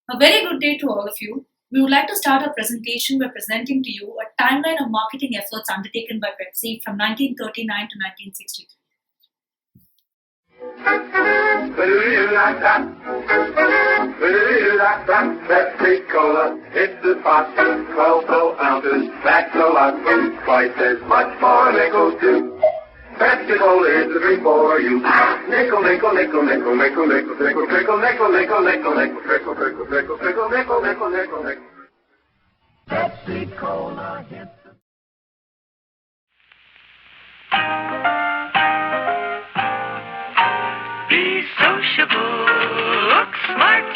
A very good day to all of you. We would like to start our presentation by presenting to you a timeline of marketing efforts undertaken by Pepsi from 1939 to 1963. Pepsi Cola, it's the pot, 12 ounces, that's a lot, twice as much for a nickel too. Pepsi Cola is the drink for you. Nickel, nickel, nickel, nickel, nickel, nickel, nickel, nickel, nickel, nickel, nickel, nickel, nickel, nickel, nickel, nickel, nickel, nickel, nickel, nickel. Pepsi Cola hits the... Be sociable, look smart,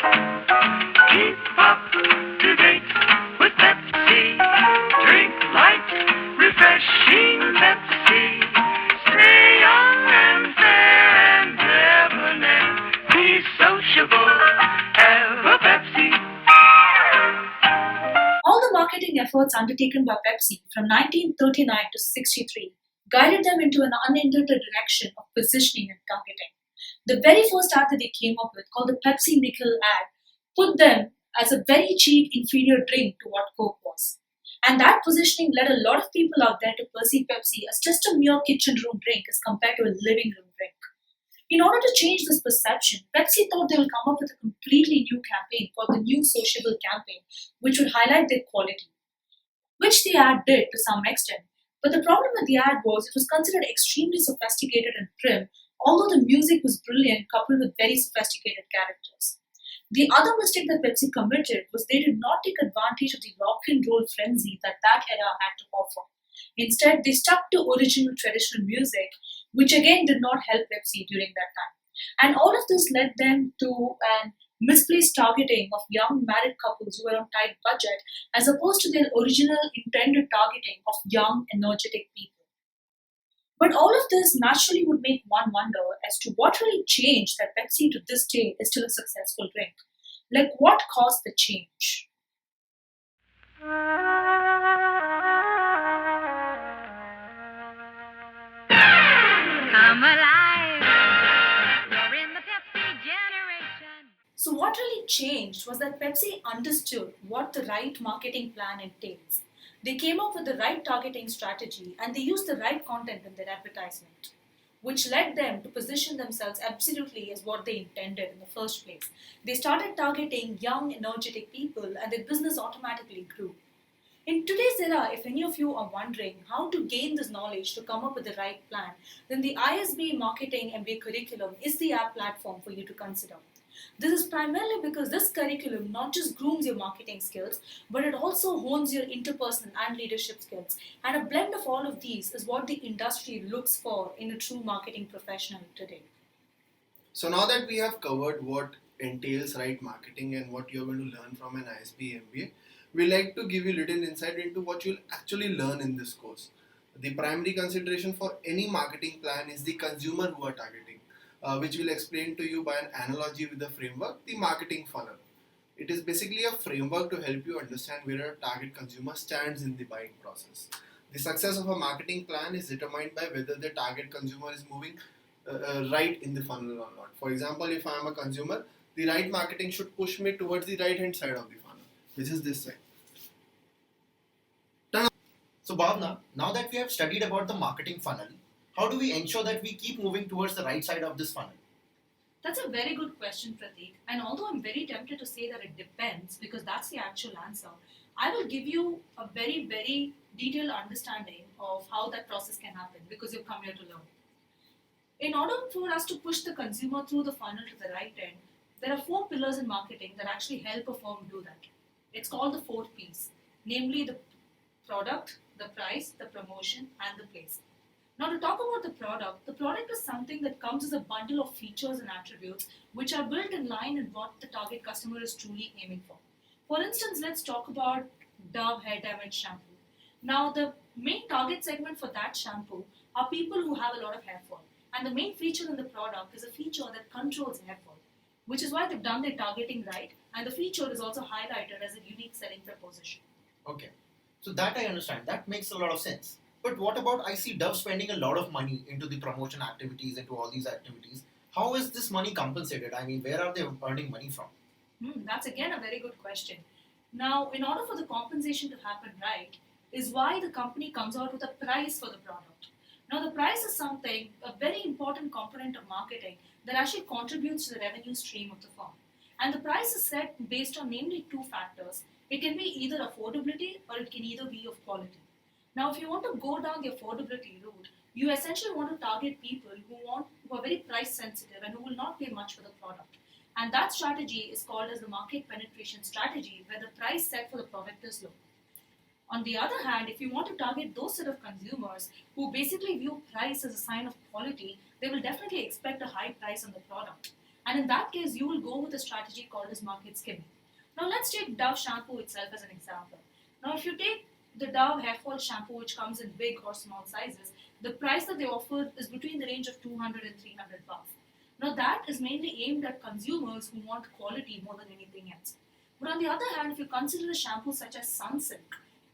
keep up to date with Pepsi. Drink light, refreshing Pepsi. Stay young and fair and debonair. Be sociable, have a Pepsi. All the marketing efforts undertaken by Pepsi from 1939 to 63 guided them into an unintended direction of positioning and targeting. The very first ad that they came up with, called the Pepsi Nickel ad, put them as a very cheap, inferior drink to what Coke was. And that positioning led a lot of people out there to perceive Pepsi as just a mere kitchen room drink as compared to a living room drink. In order to change this perception, Pepsi thought they would come up with a completely new campaign called the New Sociable Campaign, which would highlight their quality, which the ad did to some extent. But the problem with the ad was it was considered extremely sophisticated and prim, although the music was brilliant coupled with very sophisticated characters. The other mistake that Pepsi committed was they did not take advantage of the rock and roll frenzy that era had to offer. Instead, they stuck to original traditional music, which again did not help Pepsi during that time. And all of this led them to an misplaced targeting of young married couples who were on tight budget, as opposed to their original intended targeting of young, energetic people. But all of this naturally would make one wonder as to what really changed that Pepsi to this day is still a successful drink. Like, what caused the change? Come alive, you're in the Pepsi generation. So, what really changed was that Pepsi understood what the right marketing plan entails. They came up with the right targeting strategy and they used the right content in their advertisement, which led them to position themselves absolutely as what they intended in the first place. They started targeting young, energetic people and their business automatically grew. In today's era, if any of you are wondering how to gain this knowledge to come up with the right plan, then the ISB Marketing MBA curriculum is the app platform for you to consider. This is primarily because this curriculum not just grooms your marketing skills, but it also hones your interpersonal and leadership skills. And a blend of all of these is what the industry looks for in a true marketing professional today. So now that we have covered what entails right marketing and what you're going to learn from an ISB MBA, we like to give you little insight into what you'll actually learn in this course. The primary consideration for any marketing plan is the consumer who are targeting, which we'll explain to you by an analogy with the framework, the marketing funnel. It is basically a framework to help you understand where a target consumer stands in the buying process. The success of a marketing plan is determined by whether the target consumer is moving right in the funnel or not. For example, if I am a consumer, the right marketing should push me towards the right hand side of the funnel, which is this side. So Bhavna, now that we have studied about the marketing funnel, how do we ensure that we keep moving towards the right side of this funnel? That's a very good question, Prateek. And although I'm very tempted to say that it depends, because that's the actual answer, I will give you a very, very detailed understanding of how that process can happen because you've come here to learn. In order for us to push the consumer through the funnel to the right end, there are four pillars in marketing that actually help a firm do that. It's called the four P's, namely the product, the price, the promotion, and the place. Now, to talk about the product is something that comes as a bundle of features and attributes which are built in line with what the target customer is truly aiming for. For instance, let's talk about Dove Hair Damage Shampoo. Now, the main target segment for that shampoo are people who have a lot of hair fall. And the main feature in the product is a feature that controls hair fall, which is why they've done their targeting right, and the feature is also highlighted as a unique selling proposition. Okay, so that I understand. That makes a lot of sense. But what about I see Dove spending a lot of money into the promotion activities, into all these activities. How is this money compensated? I mean, where are they earning money from? That's again a very good question. Now, in order for the compensation to happen right, is why the company comes out with a price for the product. Now, the price is something, a very important component of marketing that actually contributes to the revenue stream of the firm. And the price is set based on namely two factors. It can be either affordability or it can either be of quality. Now, if you want to go down the affordability route, you essentially want to target people who are very price sensitive and who will not pay much for the product. And that strategy is called as the market penetration strategy, where the price set for the product is low. On the other hand, if you want to target those set of consumers who basically view price as a sign of quality, they will definitely expect a high price on the product. And in that case, you will go with a strategy called as market skimming. Now let's take Dove shampoo itself as an example. Now if you take the Dove hair fall shampoo, which comes in big or small sizes, the price that they offer is between the range of 200 and 300 bucks. Now that is mainly aimed at consumers who want quality more than anything else. But on the other hand, if you consider a shampoo such as Sunsilk,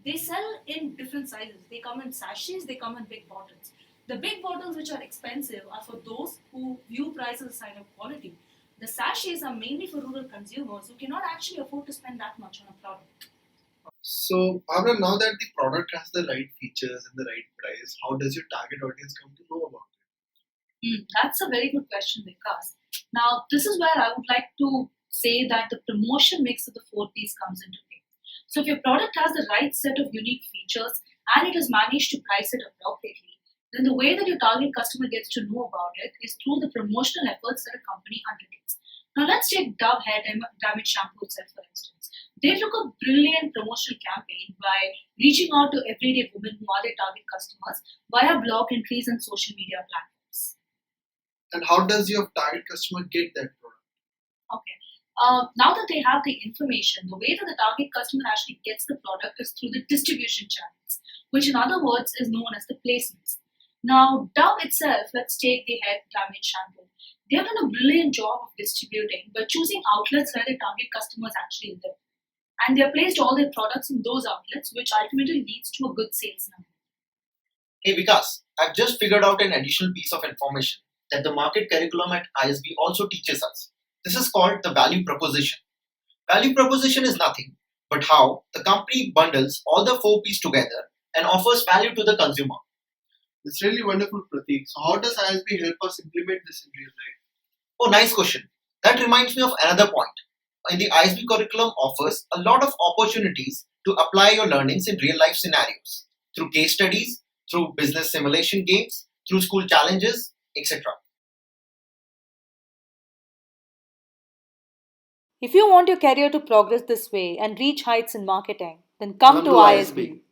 they sell in different sizes. They come in sachets, they come in big bottles. The big bottles, which are expensive, are for those who view price as a sign of quality. The sachets are mainly for rural consumers who cannot actually afford to spend that much on a product. So, Bhavana, now that the product has the right features and the right price, how does your target audience come to know about That's a very good question, Vikas. Now, this is where I would like to say that the promotion mix of the four P's comes into play. So, if your product has the right set of unique features and it has managed to price it appropriately, then the way that your target customer gets to know about it is through the promotional efforts that a company undertakes. Now, let's take Dove Damage Shampoo itself, for instance. They took a brilliant promotional campaign by reaching out to everyday women who are their target customers via blog entries and social media platforms. it? And how does your target customer get that product? Okay. Now that they have the information, the way that the target customer actually gets the product is through the distribution channels, which in other words is known as the placements. Now, Dove itself, let's take the hair damage shampoo. They have done a brilliant job of distributing by choosing outlets where their target customers actually live. And they have placed all their products in those outlets, which ultimately leads to a good sales number. Hey Vikas, I've just figured out an additional piece of information that the market curriculum at ISB also teaches us. This is called the value proposition. Value proposition is nothing but how the company bundles all the four P's together and offers value to the consumer. It's really wonderful, Prateek. So, how does ISB help us implement this in real life? Oh, nice question. That reminds me of another point. In the ISB curriculum offers a lot of opportunities to apply your learnings in real life scenarios through case studies, through business simulation games, through school challenges, etc. If you want your career to progress this way and reach heights in marketing, then come to ISB.